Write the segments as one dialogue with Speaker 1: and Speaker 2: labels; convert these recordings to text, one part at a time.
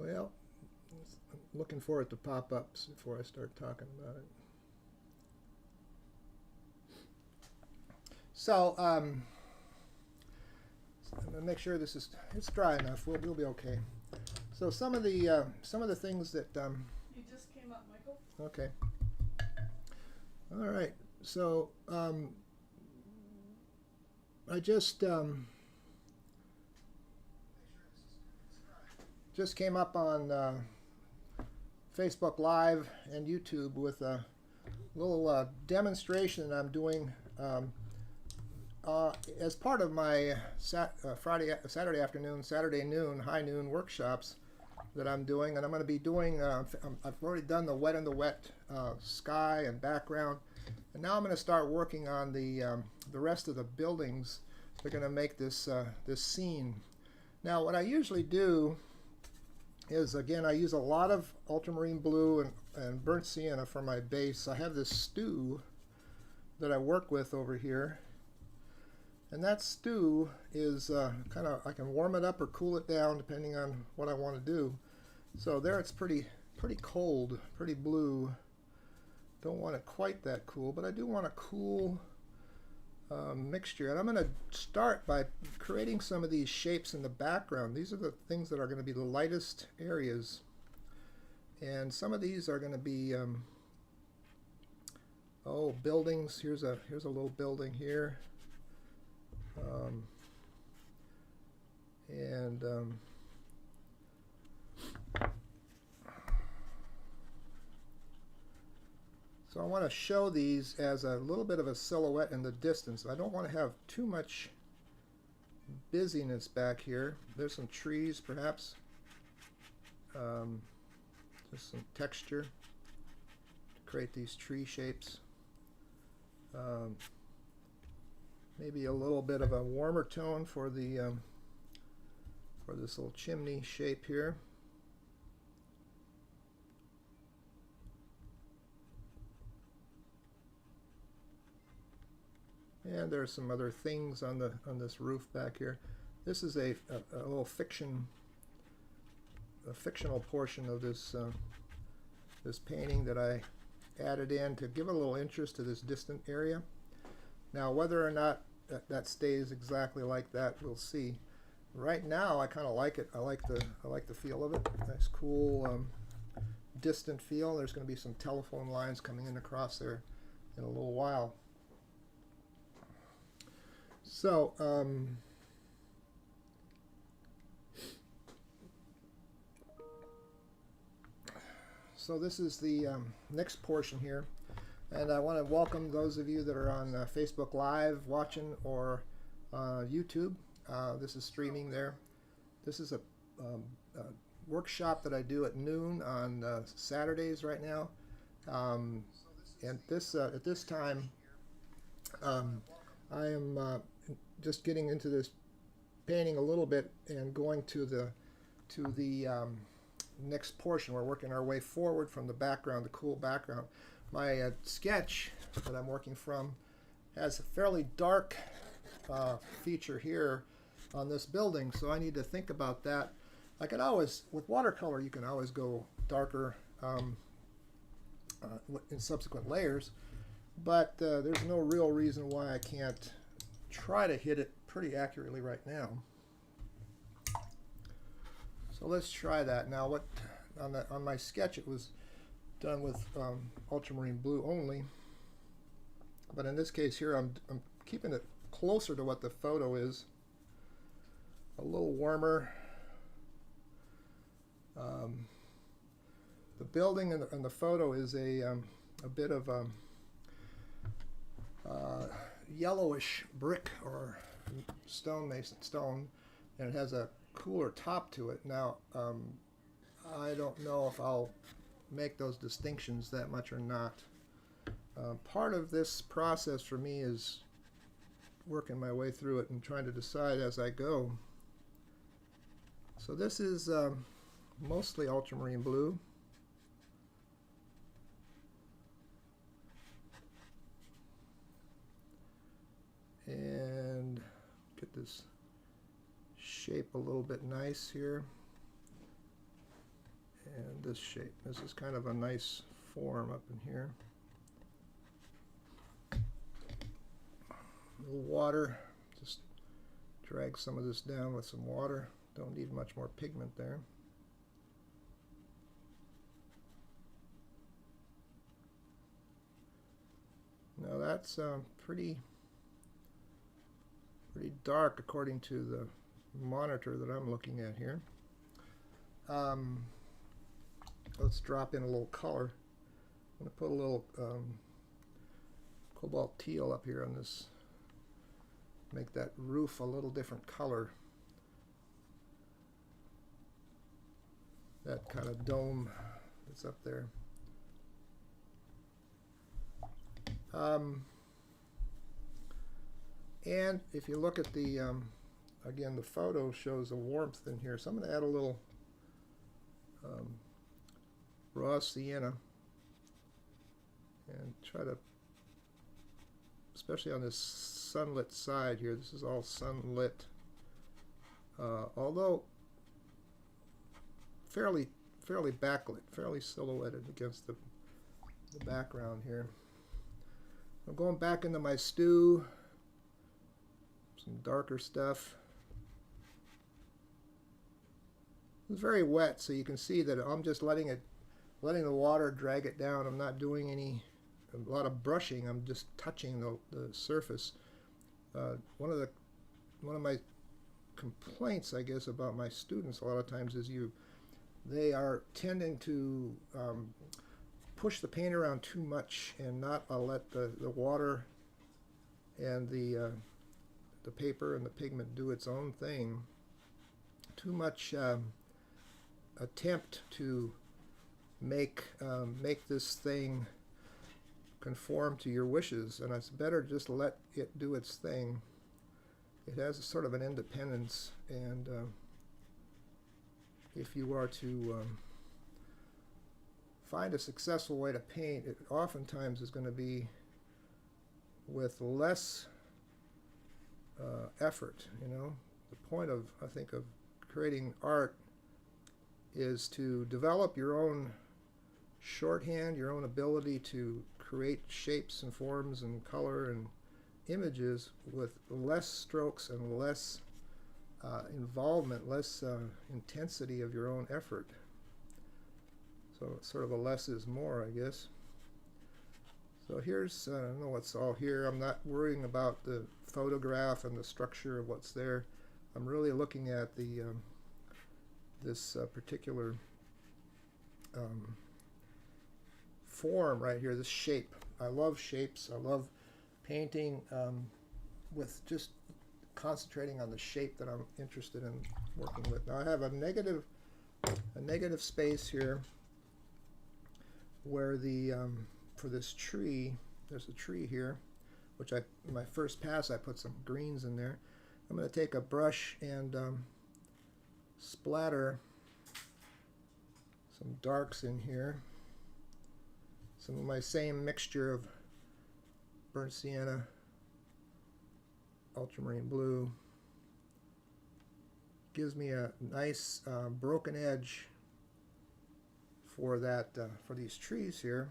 Speaker 1: Well, I'm looking for it to pop up before I start talking about it. So, I'm gonna make sure it's dry enough. We'll be okay. So some of the things that
Speaker 2: You just came up, Michael.
Speaker 1: okay. All right. So I just came up on Facebook Live and YouTube with a little demonstration I'm doing as part of my Saturday afternoon, Saturday noon, high noon workshops that I'm doing, and I'm going to be doing. I've already done the wet and the wet sky and background, and now I'm going to start working on the rest of the buildings that are going to make this this scene. Now, what I usually do is, again, I use a lot of ultramarine blue and burnt sienna for my base. I have this stew that I work with over here, and that stew is kind of, I can warm it up or cool it down depending on what I want to do. So there it's pretty cold, pretty blue. Don't want it quite that cool, but I do want a cool mixture. And I'm going to start by creating some of these shapes in the background. These are the things that are going to be the lightest areas. And some of these are going to be buildings. Here's a little building here. So I want to show these as a little bit of a silhouette in the distance. I don't want to have too much busyness back here. There's some trees, perhaps. Just some texture to create these tree shapes. Maybe a little bit of a warmer tone for the for this little chimney shape here. And there's some other things on this roof back here. This is a little fictional portion of this this painting that I added in to give a little interest to this distant area. Now, whether or not that stays exactly like that, we'll see. Right now, I kind of like it. I like the feel of it. Nice, cool, distant feel. There's going to be some telephone lines coming in across there in a little while. So, so this is the next portion here, and I want to welcome those of you that are on Facebook Live watching or YouTube. This is streaming there. This is a workshop that I do at noon on Saturdays right now, and this at this time I am just getting into this painting a little bit and going to the next portion. We're working our way forward from the background, the cool background. My sketch that I'm working from has a fairly dark feature here on this building, so I need to think about that. I can always, with watercolor, you can always go darker in subsequent layers, but there's no real reason why I can't try to hit it pretty accurately right now. So let's try that. Now, what on my sketch, it was done with ultramarine blue only, but in this case here, I'm keeping it closer to what the photo is, a little warmer. The building in the photo is a bit of yellowish brick or stone, and it has a cooler top to it. Now, I don't know if I'll make those distinctions that much or not. Part of this process for me is working my way through it and trying to decide as I go. So this is mostly ultramarine blue. And get this shape a little bit nice here. and this shape. This is kind of a nice form up in here. A little water, just drag some of this down with some water. Don't need much more pigment there. Now that's pretty dark according to the monitor that I'm looking at here. Let's drop in a little color. I'm going to put a little cobalt teal up here on this, make that roof a little different color. That kind of dome that's up there. And if you look at the, again, the photo shows a warmth in here, so I'm going to add a little raw sienna and try to, especially on this sunlit side here, this is all sunlit, although fairly backlit, fairly silhouetted against the background here. I'm going back into my stew, some darker stuff. It's very wet, so you can see that I'm just letting the water drag it down. I'm not doing a lot of brushing. I'm just touching the surface. One of my complaints, I guess, about my students a lot of times is they are tending to push the paint around too much and not let the water and the paper and the pigment do its own thing. Too much attempt to make this thing conform to your wishes, and it's better just let it do its thing. It has a sort of an independence, and if you are to find a successful way to paint, it oftentimes is going to be with less effort. You know, the point of, I think, of creating art is to develop your own shorthand, your own ability to create shapes and forms and color and images with less strokes and less involvement, less intensity of your own effort. So it's sort of a less is more, I guess. So here's, I don't know what's all here. I'm not worrying about the photograph and the structure of what's there. I'm really looking at the this particular form right here, this shape. I love shapes. I love painting with just concentrating on the shape that I'm interested in working with. Now I have a negative space here where the for this tree, there's a tree here, which in my first pass I put some greens in there. I'm going to take a brush and splatter some darks in here. Some of my same mixture of burnt sienna, ultramarine blue. Gives me a nice broken edge for that for these trees here,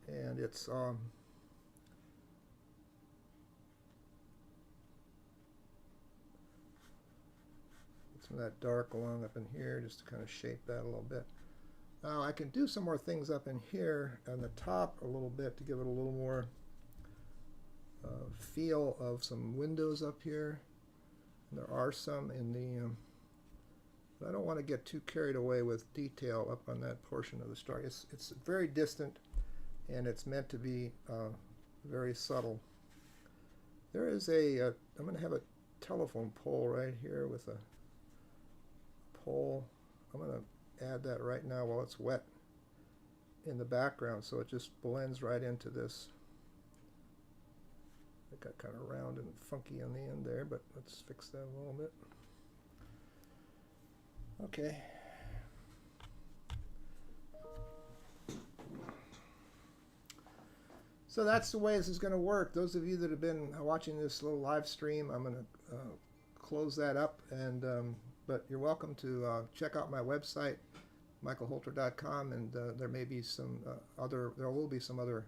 Speaker 1: and it's some of that dark along up in here just to kind of shape that a little bit. Now I can do some more things up in here on the top a little bit to give it a little more feel of some windows up here. And there are some in the but I don't want to get too carried away with detail up on that portion of the story. It's very distant, and it's meant to be very subtle. There is I'm going to have a telephone pole right here with a pole. I'm going to add that right now while it's wet in the background, so it just blends right into this. It got kind of round and funky on the end there, but let's fix that a little bit. Okay. So that's the way this is going to work. Those of you that have been watching this little live stream, I'm going to close that up and But you're welcome to check out my website, michaelholter.com, and there may be some there will be some other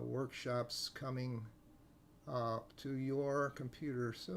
Speaker 1: workshops coming to your computer soon.